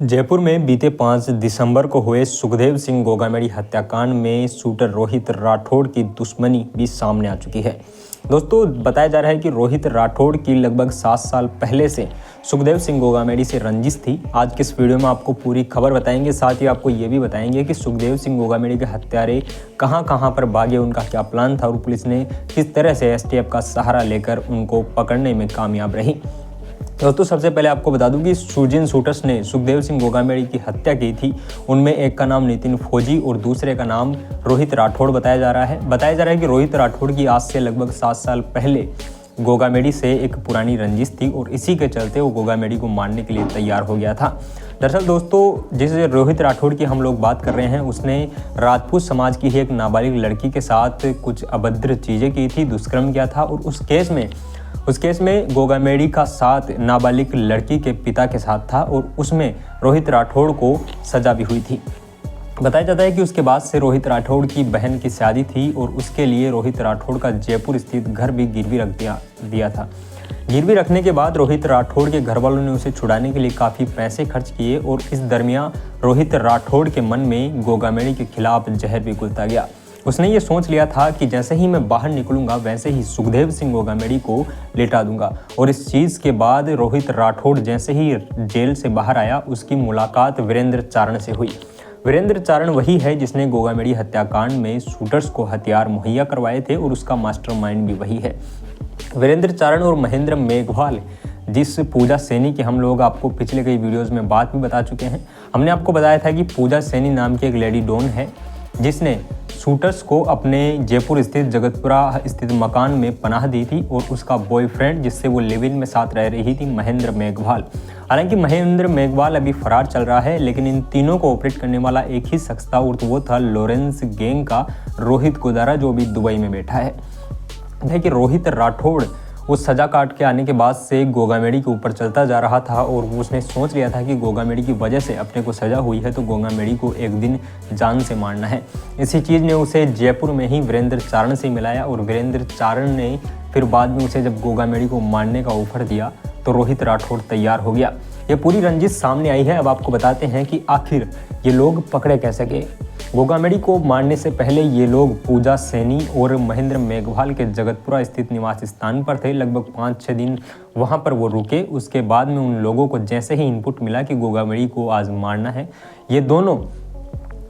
जयपुर में बीते 5 दिसंबर को हुए सुखदेव सिंह गोगामेड़ी हत्याकांड में शूटर रोहित राठौड़ की दुश्मनी भी सामने आ चुकी है। दोस्तों, बताया जा रहा है कि रोहित राठौड़ की लगभग 7 साल पहले से सुखदेव सिंह गोगामेड़ी से रंजिश थी। आज के इस वीडियो में आपको पूरी खबर बताएंगे, साथ ही आपको ये भी बताएंगे कि सुखदेव सिंह गोगामेड़ी के हत्यारे कहां कहां पर भागे, उनका क्या प्लान था और पुलिस ने किस तरह से एसटीएफ का सहारा लेकर उनको पकड़ने में कामयाब रही। दोस्तों, सबसे पहले आपको बता दूं कि जिन शूटर्स ने सुखदेव सिंह गोगामेड़ी की हत्या की थी उनमें एक का नाम नितिन फौजी और दूसरे का नाम रोहित राठौड़ बताया जा रहा है कि रोहित राठौड़ की आज से लगभग 7 साल पहले गोगामेड़ी से एक पुरानी रंजिश थी और इसी के चलते वो गोगामेड़ी को मारने के लिए तैयार हो गया था। दरअसल दोस्तों, जिस रोहित राठौड़ की हम लोग बात कर रहे हैं, उसने राजपूत समाज की ही एक नाबालिग लड़की के साथ कुछ अभद्र चीज़ें की थी, दुष्कर्म किया था और उस केस में गोगामेड़ी का साथ नाबालिग लड़की के पिता के साथ था और उसमें रोहित राठौड़ को सजा भी हुई थी। बताया जाता है कि उसके बाद से रोहित राठौड़ की बहन की शादी थी और उसके लिए रोहित राठौड़ का जयपुर स्थित घर भी गिरवी रख दिया था। गिरवी रखने के बाद रोहित राठौड़ के घर वालों ने उसे छुड़ाने के लिए काफ़ी पैसे खर्च किए और इस दरमियान रोहित राठौड़ के मन में गोगामेड़ी के खिलाफ जहर भी घुलता गया। उसने ये सोच लिया था कि जैसे ही मैं बाहर निकलूंगा वैसे ही सुखदेव सिंह गोगामेड़ी को लेटा दूंगा। और इस चीज़ के बाद रोहित राठौड़ जैसे ही जेल से बाहर आया, उसकी मुलाकात वीरेंद्र चारण से हुई। वीरेंद्र चारण वही है जिसने गोगामेड़ी हत्याकांड में शूटर्स को हथियार मुहैया करवाए थे और उसका मास्टरमाइंड भी वही है। वीरेंद्र चारण और महेंद्र मेघवाल, जिस पूजा सैनी की हम लोग आपको पिछले कई वीडियोज़ में बात भी बता चुके हैं। हमने आपको बताया था कि पूजा सैनी नाम की एक लेडी डॉन है जिसने शूटर्स को अपने जयपुर स्थित जगतपुरा स्थित मकान में पनाह दी थी और उसका बॉयफ्रेंड जिससे वो लिव इन में साथ रह रही थी, महेंद्र मेघवाल। हालांकि महेंद्र मेघवाल अभी फरार चल रहा है, लेकिन इन तीनों को ऑपरेट करने वाला एक ही शख्स था और वो था लॉरेंस गैंग का रोहित गोदारा, जो अभी दुबई में बैठा है। कि रोहित राठौड़ वो सज़ा काट के आने के बाद से गोगामेड़ी के ऊपर चलता जा रहा था और उसने सोच लिया था कि गोगामेड़ी की वजह से अपने को सज़ा हुई है तो गोगामेड़ी को एक दिन जान से मारना है। इसी चीज़ ने उसे जयपुर में ही वीरेंद्र चारण से मिलाया और वीरेंद्र चारण ने फिर बाद में उसे जब गोगामेड़ी को मारने का ऑफर दिया तो रोहित राठौड़ तैयार हो गया। ये पूरी रंजिश सामने आई है। अब आपको बताते हैं कि आखिर ये लोग पकड़े कैसे गए। गोगामेड़ी को मारने से पहले ये लोग पूजा सैनी और महेंद्र मेघवाल के जगतपुरा स्थित निवास स्थान पर थे। लगभग 5-6 दिन वहाँ पर वो रुके। उसके बाद में उन लोगों को जैसे ही इनपुट मिला कि गोगामेड़ी को आज मारना है, ये दोनों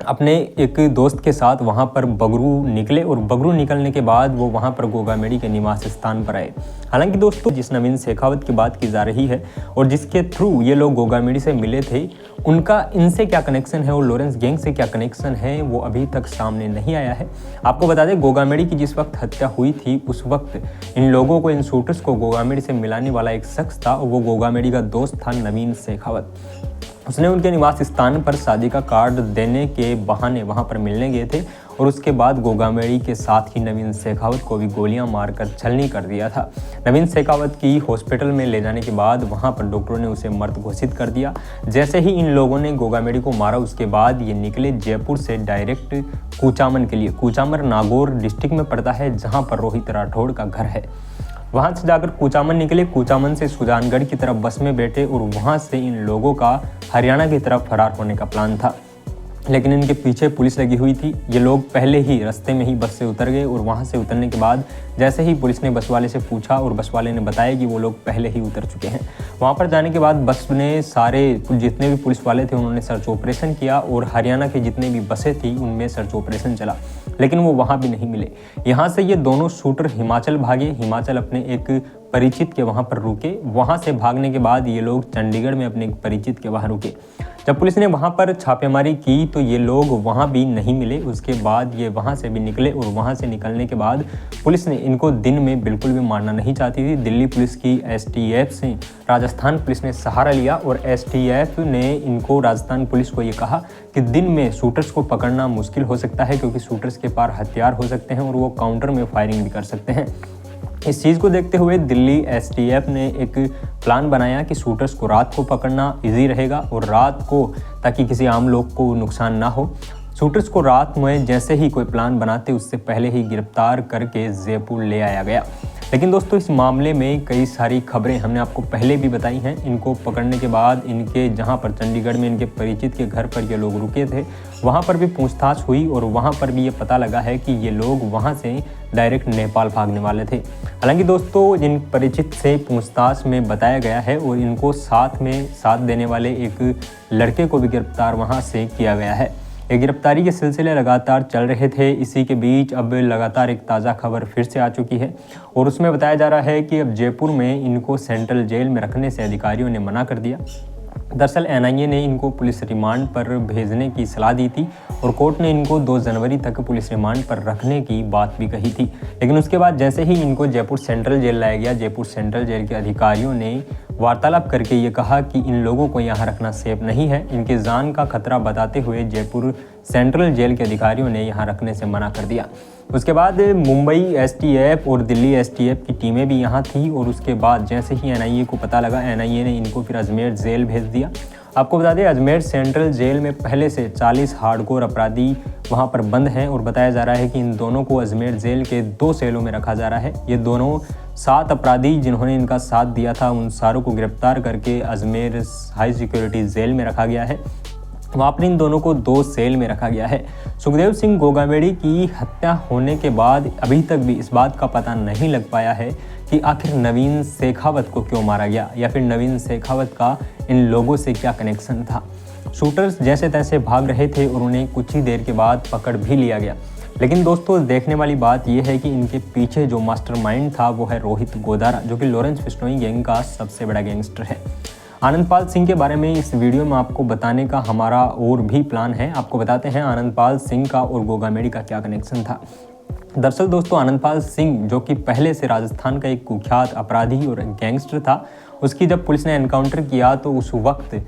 अपने एक दोस्त के साथ वहाँ पर बगरू निकले और बगरू निकलने के बाद वो वहाँ पर गोगामेड़ी के निवास स्थान पर आए। हालांकि दोस्तों, जिस नवीन शेखावत की बात की जा रही है और जिसके थ्रू ये लोग गोगामेड़ी से मिले थे, उनका इनसे क्या कनेक्शन है और लॉरेंस गैंग से क्या कनेक्शन है वो अभी तक सामने नहीं आया है। आपको बता दें, गोगामेड़ी की जिस वक्त हत्या हुई थी उस वक्त इन लोगों को, इन शूटर्स को गोगामेड़ी से मिलाने वाला एक शख्स था और वो गोगामेड़ी का दोस्त था नवीन शेखावत। उसने उनके निवास स्थान पर शादी का कार्ड देने के बहाने वहां पर मिलने गए थे और उसके बाद गोगामेड़ी के साथ ही नवीन शेखावत को भी गोलियां मारकर छलनी कर दिया था। नवीन शेखावत की हॉस्पिटल में ले जाने के बाद वहां पर डॉक्टरों ने उसे मृत घोषित कर दिया। जैसे ही इन लोगों ने गोगामेड़ी को मारा, उसके बाद ये निकले जयपुर से डायरेक्ट कुचामन के लिए। कुचामन नागौर डिस्ट्रिक्ट में पड़ता है, जहाँ पर रोहित राठौड़ का घर है। वहाँ से जाकर कुचामन निकले। कुचामन से सुजानगढ़ की तरफ बस में बैठे और वहाँ से इन लोगों का हरियाणा की तरफ फरार होने का प्लान था, लेकिन इनके पीछे पुलिस लगी हुई थी। ये लोग पहले ही रास्ते में ही बस से उतर गए और वहाँ से उतरने के बाद जैसे ही पुलिस ने बस वाले से पूछा और बस वाले ने बताया कि वो लोग पहले ही उतर चुके हैं। वहाँ पर जाने के बाद बस ने सारे जितने भी पुलिस वाले थे उन्होंने सर्च ऑपरेशन किया और हरियाणा के जितने भी बसें थी उनमें सर्च ऑपरेशन चला, लेकिन वो वहाँ भी नहीं मिले। यहाँ से ये दोनों शूटर हिमाचल भागे। हिमाचल अपने एक परिचित के वहाँ पर रुके। वहाँ से भागने के बाद ये लोग चंडीगढ़ में अपने एक परिचित के वहाँ रुके। जब पुलिस ने वहाँ पर छापेमारी की तो ये लोग वहाँ भी नहीं मिले। उसके बाद ये वहाँ से भी निकले और वहाँ से निकलने के बाद पुलिस ने इनको दिन में बिल्कुल भी मारना नहीं चाहती थी। दिल्ली पुलिस की एसटीएफ से राजस्थान पुलिस ने सहारा लिया और एसटीएफ ने इनको, राजस्थान पुलिस को ये कहा कि दिन में शूटर्स को पकड़ना मुश्किल हो सकता है क्योंकि शूटर्स के पास हथियार हो सकते हैं और वो काउंटर में फायरिंग भी कर सकते हैं। इस चीज़ को देखते हुए दिल्ली एसटीएफ ने एक प्लान बनाया कि शूटर्स को रात को पकड़ना इजी रहेगा और रात को, ताकि किसी आम लोग को नुकसान ना हो। शूटर्स को रात में जैसे ही कोई प्लान बनाते उससे पहले ही गिरफ्तार करके जयपुर ले आया गया। लेकिन दोस्तों इस मामले में कई सारी खबरें हमने आपको पहले भी बताई हैं। इनको पकड़ने के बाद इनके जहां पर चंडीगढ़ में इनके परिचित के घर पर ये लोग रुके थे, वहां पर भी पूछताछ हुई और वहां पर भी ये पता लगा है कि ये लोग वहां से डायरेक्ट नेपाल भागने वाले थे। हालांकि दोस्तों इन परिचित से पूछताछ में बताया गया है और इनको साथ में साथ देने वाले एक लड़के को भी गिरफ्तार वहां से किया गया है। ये गिरफ्तारी के सिलसिले लगातार चल रहे थे। इसी के बीच अब लगातार एक ताज़ा खबर फिर से आ चुकी है और उसमें बताया जा रहा है कि अब जयपुर में इनको सेंट्रल जेल में रखने से अधिकारियों ने मना कर दिया। दरअसल एनआईए ने इनको पुलिस रिमांड पर भेजने की सलाह दी थी और कोर्ट ने इनको 2 जनवरी तक पुलिस रिमांड पर रखने की बात भी कही थी। लेकिन उसके बाद जैसे ही इनको जयपुर सेंट्रल जेल लाया गया, जयपुर सेंट्रल जेल के अधिकारियों ने वार्तालाप करके ये कहा कि इन लोगों को यहाँ रखना सेफ नहीं है। इनके जान का खतरा बताते हुए जयपुर सेंट्रल जेल के अधिकारियों ने यहाँ रखने से मना कर दिया। उसके बाद मुंबई एसटीएफ और दिल्ली एसटीएफ की टीमें भी यहाँ थी और उसके बाद जैसे ही एनआईए को पता लगा, एनआईए ने इनको फिर अजमेर जेल भेज दिया। आपको बता दें अजमेर सेंट्रल जेल में पहले से 40 हार्डकोर अपराधी वहाँ पर बंद हैं और बताया जा रहा है कि इन दोनों को अजमेर जेल के 2 सेलों में रखा जा रहा है। ये दोनों 7 अपराधी जिन्होंने इनका साथ दिया था, उन सारों को गिरफ्तार करके अजमेर हाई सिक्योरिटी जेल में रखा गया है। वहाँ पर इन दोनों को 2 सेल में रखा गया है। सुखदेव सिंह गोगामेड़ी की हत्या होने के बाद अभी तक भी इस बात का पता नहीं लग पाया है कि आखिर नवीन शेखावत को क्यों मारा गया या फिर नवीन शेखावत का इन लोगों से क्या कनेक्शन था। शूटर्स जैसे तैसे भाग रहे थे और उन्हें कुछ ही देर के बाद पकड़ भी लिया गया। लेकिन दोस्तों देखने वाली बात यह है कि इनके पीछे जो मास्टरमाइंड था वो है रोहित गोदारा, जो कि लॉरेंस बिश्नोई गैंग का सबसे बड़ा गैंगस्टर है। आनंदपाल सिंह के बारे में इस वीडियो में आपको बताने का हमारा और भी प्लान है। आपको बताते हैं आनंदपाल सिंह का और गोगामेड़ी का क्या कनेक्शन था। दरअसल दोस्तों आनंदपाल सिंह जो कि पहले से राजस्थान का एक कुख्यात अपराधी और गैंगस्टर था, उसकी जब पुलिस ने एनकाउंटर किया तो उस वक्त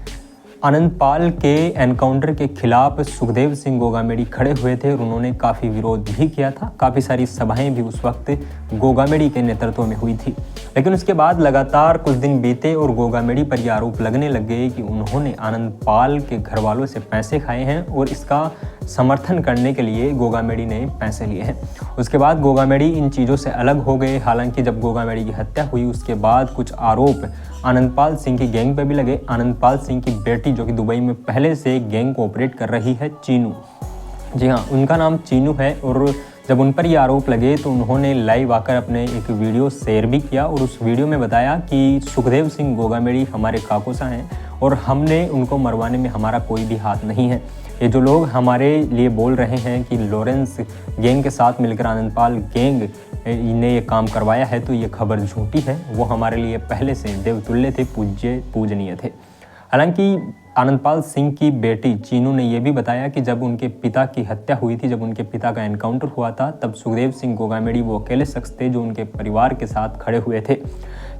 आनंदपाल के एनकाउंटर के खिलाफ सुखदेव सिंह गोगामेड़ी खड़े हुए थे और उन्होंने काफ़ी विरोध भी किया था। काफ़ी सारी सभाएं भी उस वक्त गोगामेड़ी के नेतृत्व में हुई थी। लेकिन उसके बाद लगातार कुछ दिन बीते और गोगामेड़ी पर यह आरोप लगने लग गए कि उन्होंने आनंदपाल के घर वालों से पैसे खाए हैं और इसका समर्थन करने के लिए गोगामेड़ी ने पैसे लिए हैं। उसके बाद गोगामेड़ी इन चीज़ों से अलग हो गए। हालांकि जब गोगामेड़ी की हत्या हुई उसके बाद कुछ आरोप आनंदपाल सिंह की गैंग पर भी लगे। आनंदपाल सिंह की बेटी जो कि दुबई में पहले से एक गैंग को ऑपरेट कर रही है, चीनू, जी हाँ उनका नाम चीनू है, और जब उन पर ये आरोप लगे तो उन्होंने लाइव आकर अपने एक वीडियो शेयर भी किया और उस वीडियो में बताया कि सुखदेव सिंह गोगामेड़ी हमारे काकोसा हैं और हमने उनको मरवाने में हमारा कोई भी हाथ नहीं है। ये जो लोग हमारे लिए बोल रहे हैं कि लॉरेंस गैंग के साथ मिलकर आनंदपाल गैंग ने ये काम करवाया है, तो ये खबर झूठी है। वो हमारे लिए पहले से देवतुल्य थे, पूजनीय थे। हालांकि आनंदपाल सिंह की बेटी चीनू ने यह भी बताया कि जब उनके पिता की हत्या हुई थी, जब उनके पिता का एनकाउंटर हुआ था, तब सुखदेव सिंह गोगामेड़ी वो अकेले शख्स थे जो उनके परिवार के साथ खड़े हुए थे।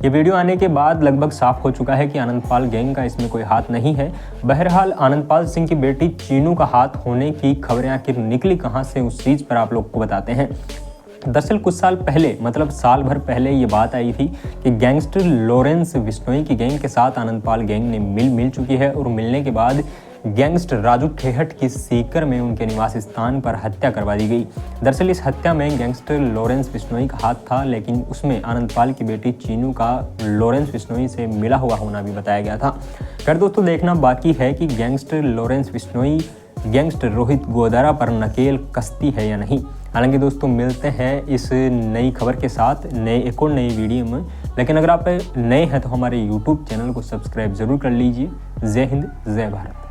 ये वीडियो आने के बाद लगभग साफ हो चुका है कि आनंदपाल गैंग का इसमें कोई हाथ नहीं है। बहरहाल आनंदपाल सिंह की बेटी चीनू का हाथ होने की खबरें आखिर निकली कहाँ से, उस चीज़ पर आप लोग को बताते हैं। दरअसल कुछ साल पहले, मतलब साल भर पहले ये बात आई थी कि गैंगस्टर लॉरेंस बिश्नोई की गैंग के साथ आनंदपाल गैंग ने मिल चुकी है और मिलने के बाद गैंगस्टर राजू ठेहट की सीकर में उनके निवास स्थान पर हत्या करवा दी गई। दरअसल इस हत्या में गैंगस्टर लॉरेंस बिश्नोई का हाथ था, लेकिन उसमें आनंदपाल की बेटी चीनू का लॉरेंस बिश्नोई से मिला हुआ होना भी बताया गया था। खैर दोस्तों देखना बाकी है कि gangster Lawrence Bishnoi gangster Rohit Godara पर नकेल कसती है या नहीं। हालांकि दोस्तों मिलते हैं इस नई खबर के साथ एक और नई वीडियो में। लेकिन अगर आप नए हैं तो हमारे YouTube चैनल को सब्सक्राइब जरूर कर लीजिए। जय हिंद, जय भारत।